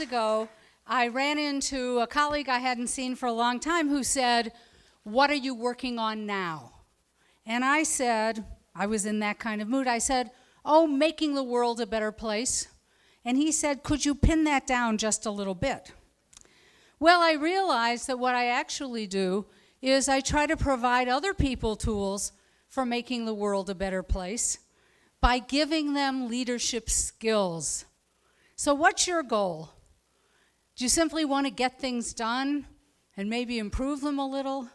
Ago, I ran into a colleague I hadn't seen for a long time who said, "What are you working on now?" And I said, I was in that kind of mood, I said, "Oh, making the world a better place." And he said, "Could you pin that down just a little bit?" Well, I realized that what I actually do is I try to provide other people tools for making the world a better place by giving them leadership skills. So what's your goal? Do you simply want to get things done and maybe improve them a little?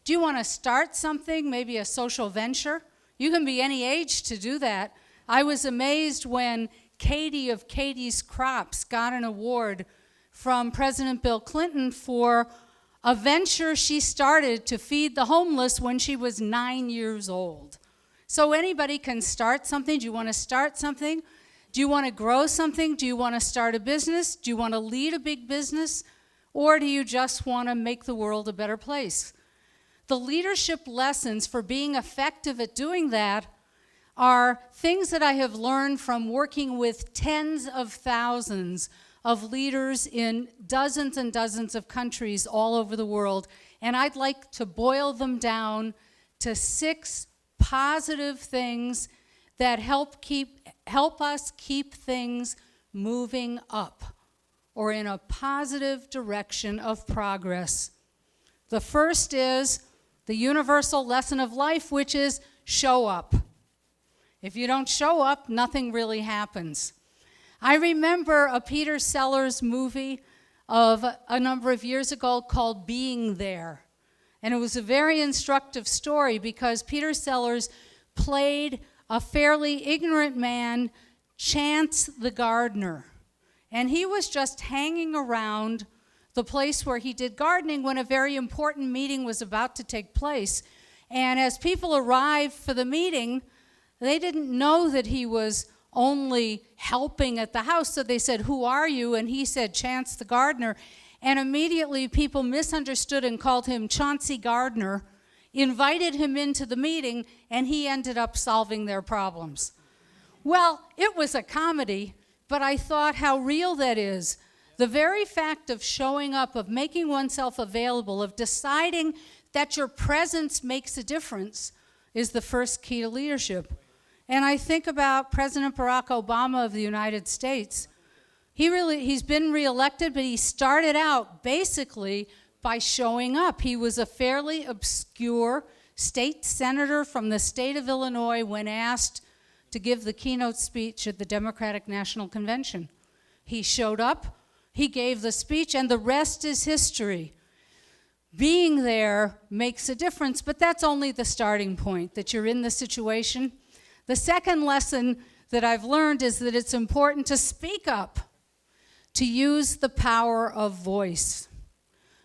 Do you want to start something, maybe a social venture? You can be any age to do that. I was amazed when Katie of Katie's Crops got an award from President Bill Clinton for a venture she started to feed the homeless when she was 9 years old. So anybody can start something. Do you want to start something? Do you want to grow something? Do you want to start a business? Do you want to lead a big business? Or do you just want to make the world a better place? The leadership lessons for being effective at doing that are things that I have learned from working with tens of thousands of leaders in dozens and dozens of countries all over the world. And I'd like to boil them down to 6 positive things that help us keep things moving up or in a positive direction of progress. The first is the universal lesson of life, which is show up. If you don't show up, nothing really happens. I remember a Peter Sellers movie of a number of years ago called Being There. And it was a very instructive story because Peter Sellers played a fairly ignorant man, Chance the gardener. And he was just hanging around the place where he did gardening when a very important meeting was about to take place. And as people arrived for the meeting, they didn't know that he was only helping at the house, so they said, "Who are you?" And he said, "Chance the gardener." And immediately people misunderstood and called him Chauncey Gardner, invited him into the meeting, and he ended up solving their problems. Well, it was a comedy, but I thought how real that is. The very fact of showing up, of making oneself available, of deciding that your presence makes a difference is the first key to leadership. And I think about President Barack Obama of the United States. He's been reelected, but he started out basically by showing up. He was a fairly obscure state senator from the state of Illinois when asked to give the keynote speech at the Democratic National Convention. He showed up, he gave the speech, and the rest is history. Being there makes a difference, but that's only the starting point, that you're in the situation. The second lesson that I've learned is that it's important to speak up, to use the power of voice.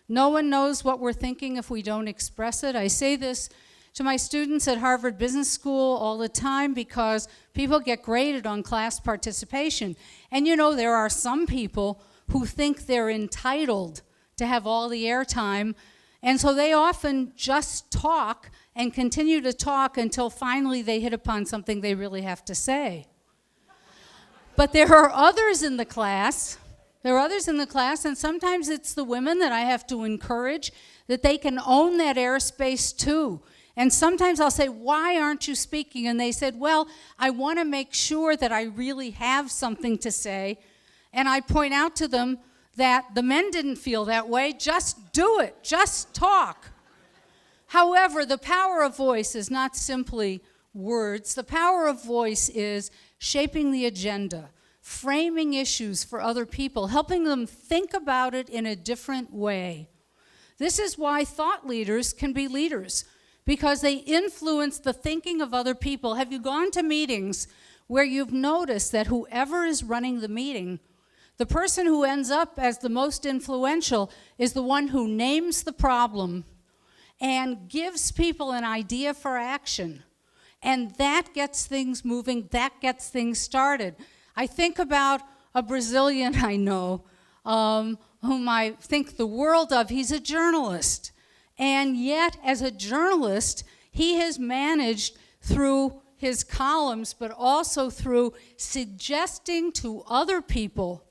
No one knows what we're thinking if we don't express it. I say this to my students at Harvard Business School all the time because people get graded on class participation. And you know, there are some people who think they're entitled to have all the airtime, and so they often just talk and continue to talk until finally they hit upon something they really have to say. But there are others in the class. And sometimes it's the women that I have to encourage that they can own that airspace too. And sometimes I'll say, "Why aren't you speaking?" And they said, "Well, I want to make sure that I really have something to say." And I point out to them that the men didn't feel that way. Just do it. Just talk. However, the power of voice is not simply words. The power of voice is shaping the agenda, framing issues for other people, helping them think about it in a different way. This is why thought leaders can be leaders, because they influence the thinking of other people. Have you gone to meetings where you've noticed that whoever is running the meeting, the person who ends up as the most influential is the one who names the problem and gives people an idea for action? And that gets things moving, that gets things started. I think about a Brazilian I know, whom I think the world of. He's a journalist. And yet, as a journalist, he has managed through his columns, but also through suggesting to other people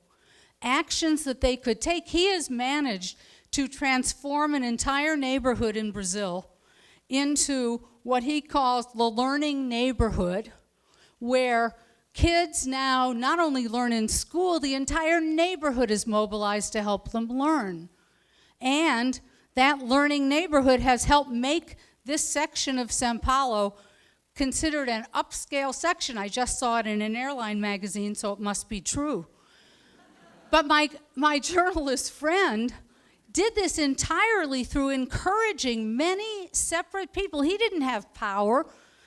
actions that they could take. He has managed to transform an entire neighborhood in Brazil into what he calls the learning neighborhood, where kids now not only learn in school, the entire neighborhood is mobilized to help them learn. And that learning neighborhood has helped make this section of São Paulo considered an upscale section. I just saw it in an airline magazine, so it must be true. But my journalist friend did this entirely through encouraging many separate people. He didn't have power.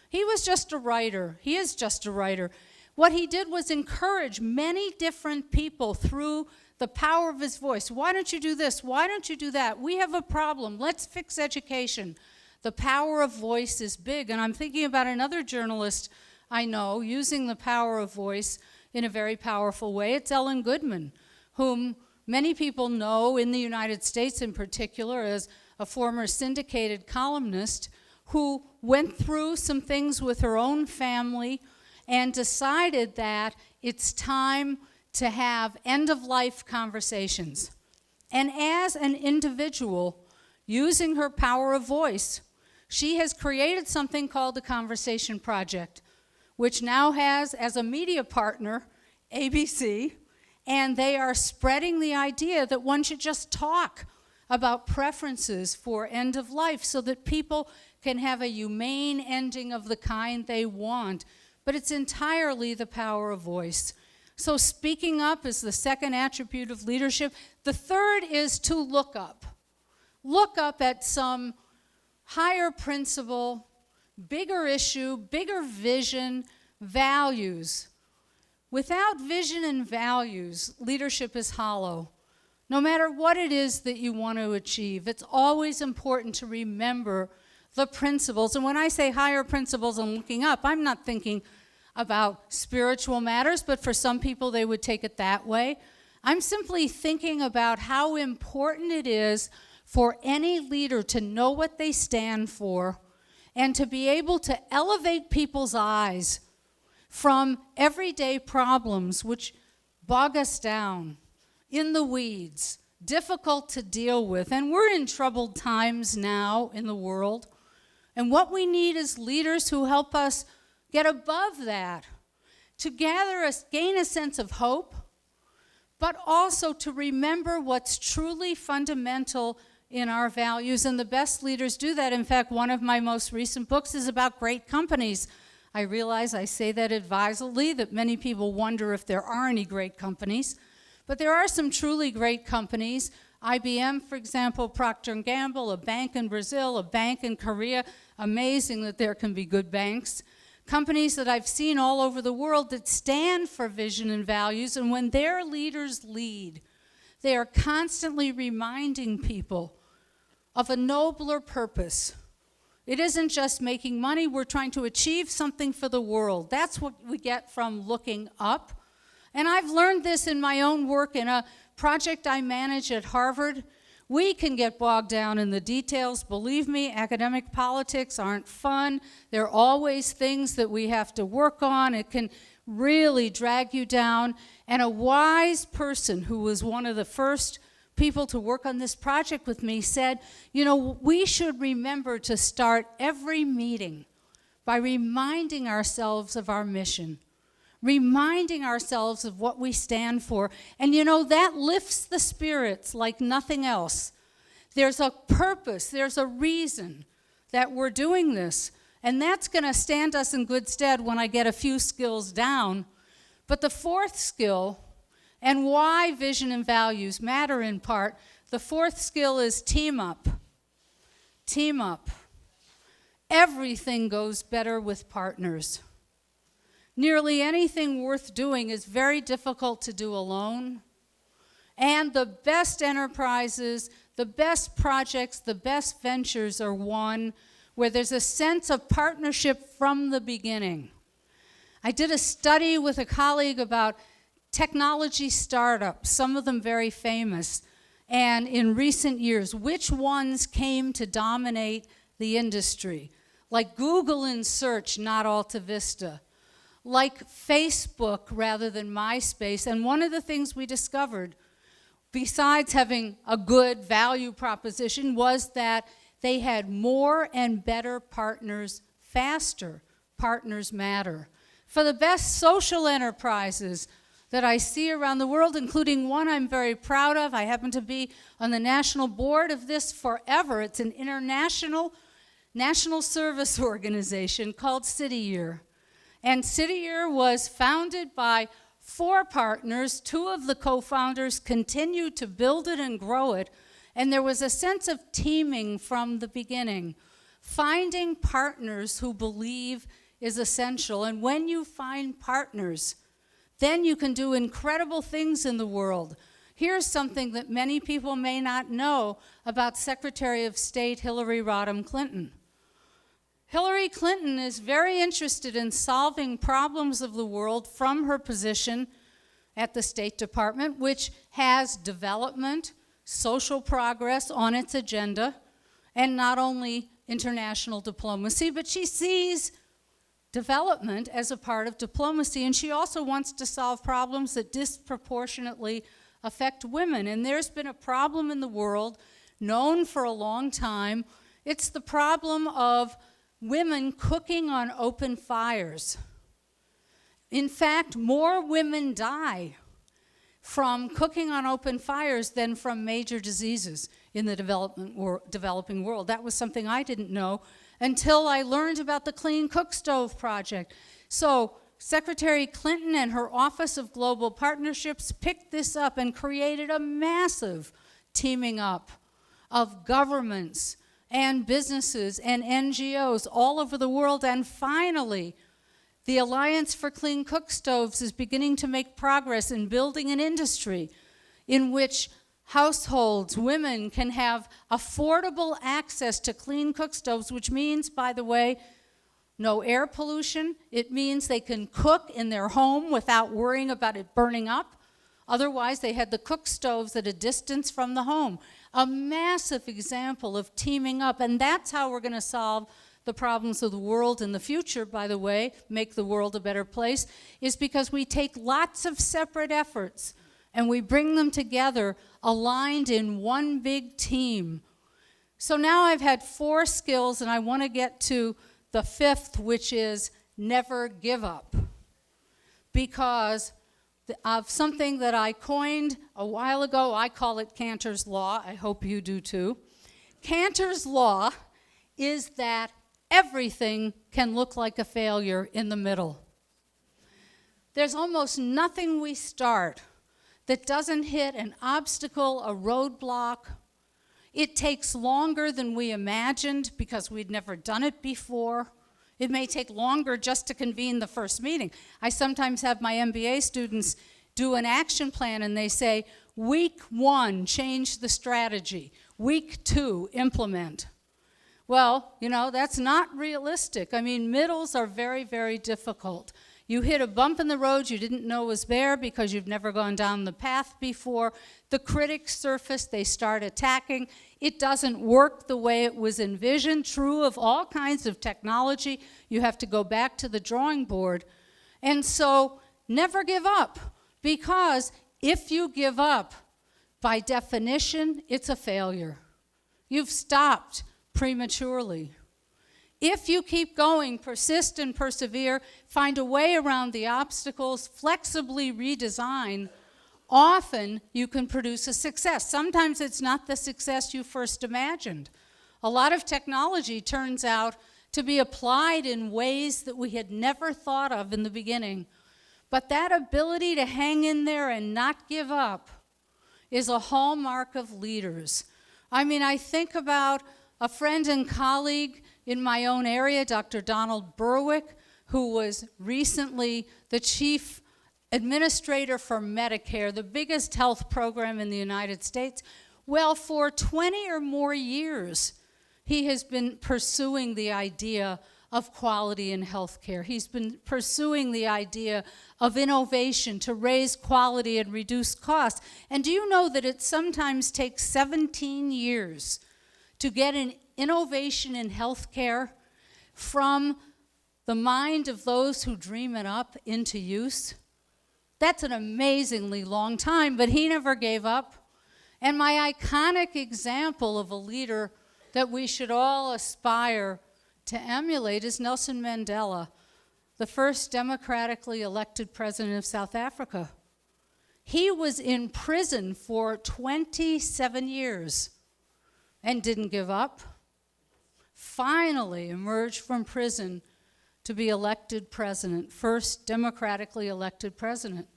He was just a writer. He is just a writer. What he did was encourage many different people through the power of his voice. Why don't you do this? Why don't you do that? We have a problem. Let's fix education. The power of voice is big. And I'm thinking about another journalist I know using the power of voice in a very powerful way. It's Ellen Goodman, whom many people know in the United States in particular as a former syndicated columnist who went through some things with her own family and decided that it's time to have end-of-life conversations. And as an individual, using her power of voice, she has created something called the Conversation Project, which now has, as a media partner, ABC, and they are spreading the idea that one should just talk about preferences for end of life so that people can have a humane ending of the kind they want. But it's entirely the power of voice. So speaking up is the second attribute of leadership. The third is to look up. Look up at some higher principle, bigger issue, bigger vision, values. Without vision and values, leadership is hollow. No matter what it is that you want to achieve, it's always important to remember the principles. And when I say higher principles and looking up, I'm not thinking about spiritual matters, but for some people they would take it that way. I'm simply thinking about how important it is for any leader to know what they stand for and to be able to elevate people's eyes from everyday problems which bog us down, in the weeds, difficult to deal with. And we're in troubled times now in the world. And what we need is leaders who help us get above that, to gain a sense of hope, but also to remember what's truly fundamental in our values. And the best leaders do that. In fact, one of my most recent books is about great companies. I realize I say that advisedly, that many people wonder if there are any great companies. But there are some truly great companies. IBM, for example, Procter & Gamble, a bank in Brazil, a bank in Korea. Amazing that there can be good banks. Companies that I've seen all over the world that stand for vision and values, and when their leaders lead, they are constantly reminding people of a nobler purpose. It isn't just making money, we're trying to achieve something for the world. That's what we get from looking up. And I've learned this in my own work in a project I manage at Harvard. We can get bogged down in the details. Believe me, academic politics aren't fun. There are always things that we have to work on. It can really drag you down. And a wise person who was one of the first people to work on this project with me said, you know, we should remember to start every meeting by reminding ourselves of our mission, reminding ourselves of what we stand for. And you know, that lifts the spirits like nothing else. There's a purpose, there's a reason that we're doing this. And that's going to stand us in good stead when I get a few skills down. But the fourth skill, and why vision and values matter in part, the fourth skill is team up. Team up. Everything goes better with partners. Nearly anything worth doing is very difficult to do alone. And the best enterprises, the best projects, the best ventures are won where there's a sense of partnership from the beginning. I did a study with a colleague about technology startups, some of them very famous, and in recent years, which ones came to dominate the industry? Like Google in search, not Alta Vista. Like Facebook rather than MySpace. And one of the things we discovered besides having a good value proposition, was that they had more and better partners faster. Partners matter. For the best social enterprises that I see around the world, including one I'm very proud of, I happen to be on the national board of this forever. It's an international national service organization called City Year. And City Year was founded by 4 partners. 2 of the co-founders continued to build it and grow it. And there was a sense of teaming from the beginning. Finding partners who believe is essential. And when you find partners, then you can do incredible things in the world. Here's something that many people may not know about Secretary of State Hillary Rodham Clinton. Hillary Clinton is very interested in solving problems of the world from her position at the State Department, which has development, social progress on its agenda, and not only international diplomacy, but she sees development as a part of diplomacy, and she also wants to solve problems that disproportionately affect women. And there's been a problem in the world known for a long time. It's the problem of women cooking on open fires. In fact, more women die from cooking on open fires than from major diseases in the developing world. That was something I didn't know until I learned about the Clean Cook Stove Project. So Secretary Clinton and her Office of Global Partnerships picked this up and created a massive teaming up of governments and businesses and NGOs all over the world. And finally, the Alliance for Clean Cook Stoves is beginning to make progress in building an industry in which households, women, can have affordable access to clean cook stoves, which means, by the way, no air pollution. It means they can cook in their home without worrying about it burning up. Otherwise, they had the cook stoves at a distance from the home. A massive example of teaming up, and that's how we're going to solve the problems of the world in the future, by the way, make the world a better place, is because we take lots of separate efforts and we bring them together, aligned in one big team. So now I've had 4 skills, and I want to get to the 5th, which is never give up. Because of something that I coined a while ago, I call it Kanter's Law. I hope you do too. Kanter's Law is that everything can look like a failure in the middle. There's almost nothing we start that doesn't hit an obstacle, a roadblock. It takes longer than we imagined because we'd never done it before. It may take longer just to convene the first meeting. I sometimes have my MBA students do an action plan and they say, week 1, change the strategy. Week 2, implement. Well, you know, that's not realistic. I mean, middles are very, very difficult. You hit a bump in the road you didn't know was there because you've never gone down the path before. The critics surface, they start attacking. It doesn't work the way it was envisioned. True of all kinds of technology. You have to go back to the drawing board. And so never give up, because if you give up, by definition, it's a failure. You've stopped prematurely. If you keep going, persist and persevere, find a way around the obstacles, flexibly redesign, often you can produce a success. Sometimes it's not the success you first imagined. A lot of technology turns out to be applied in ways that we had never thought of in the beginning. But that ability to hang in there and not give up is a hallmark of leaders. I mean, I think about a friend and colleague in my own area, Dr. Donald Berwick, who was recently the chief administrator for Medicare, the biggest health program in the United States. Well, for 20 or more years, he has been pursuing the idea of quality in healthcare. He's been pursuing the idea of innovation to raise quality and reduce costs. And do you know that it sometimes takes 17 years to get an innovation in healthcare from the mind of those who dream it up into use? That's an amazingly long time, but he never gave up. And my iconic example of a leader that we should all aspire to emulate is Nelson Mandela, the first democratically elected president of South Africa. He was in prison for 27 years and didn't give up. Finally emerged from prison to be elected president, first democratically elected president.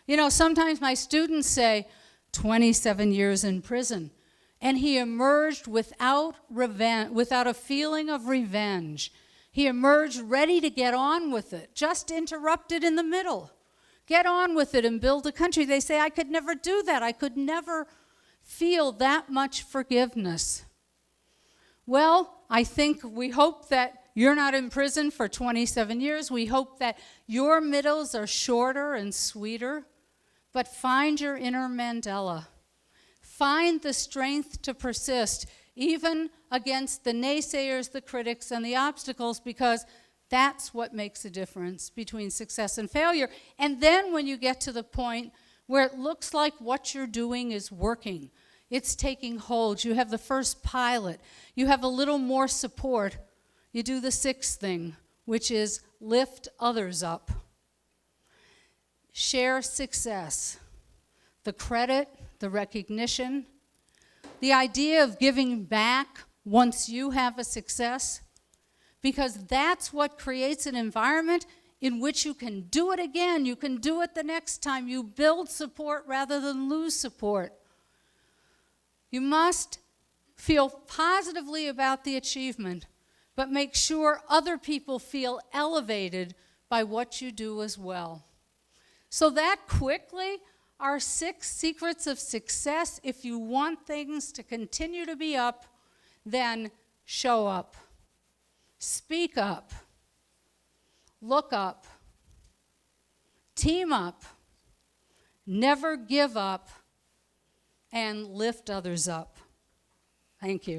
You know, sometimes my students say 27 years in prison, and he emerged without a feeling of revenge. He emerged ready to get on with it, just interrupted in the middle. Get on with it and build a country. They say, I could never do that. I could never feel that much forgiveness. Well, we hope that you're not in prison for 27 years. We hope that your middles are shorter and sweeter. But find your inner Mandela. Find the strength to persist, even against the naysayers, the critics, and the obstacles, because that's what makes a difference between success and failure. And then when you get to the point where it looks like what you're doing is working, it's taking hold, you have the first pilot, you have a little more support, you do the sixth thing, which is lift others up. Share success, the credit, the recognition, the idea of giving back once you have a success, because that's what creates an environment in which you can do it again. You can do it the next time. You build support rather than lose support. You must feel positively about the achievement, but make sure other people feel elevated by what you do as well. So that quickly are 6 secrets of success. If you want things to continue to be up, then show up. Speak up, look up, team up, never give up, and lift others up. Thank you.